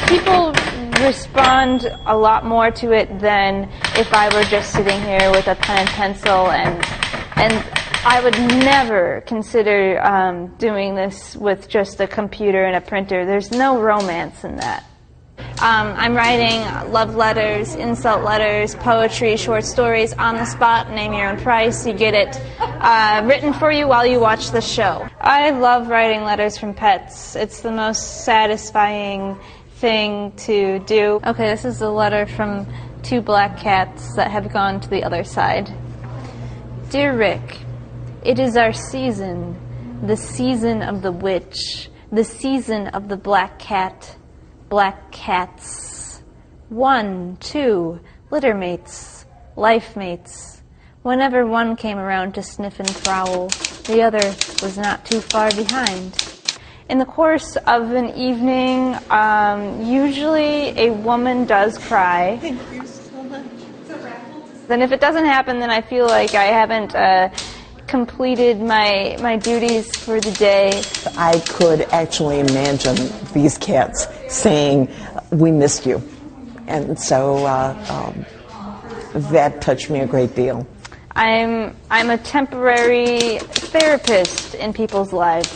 People respond a lot more to it than if I were just sitting here with a pen and pencil, and I would never consider doing this with just a computer and a printer. There's no romance in that. I'm writing love letters, insult letters, poetry, short stories on the spot. Name your own price. You get it written for you while you watch the show. I love writing letters from pets. It's the most satisfying thing to do. Okay, this is a letter from 2 black cats that have gone to the other side. Dear Rick, it is our season, the season of the witch, the season of the black cat. Black cats. 1, 2, litter mates, life mates. Whenever one came around to sniff and prowl, the other was not too far behind. In the course of an evening, usually a woman does cry. Thank you so much. Then if it doesn't happen, then I feel like I haven't completed my duties for the day. I could actually imagine these cats saying, "We missed you." And so that touched me a great deal. I'm a temporary therapist in people's lives.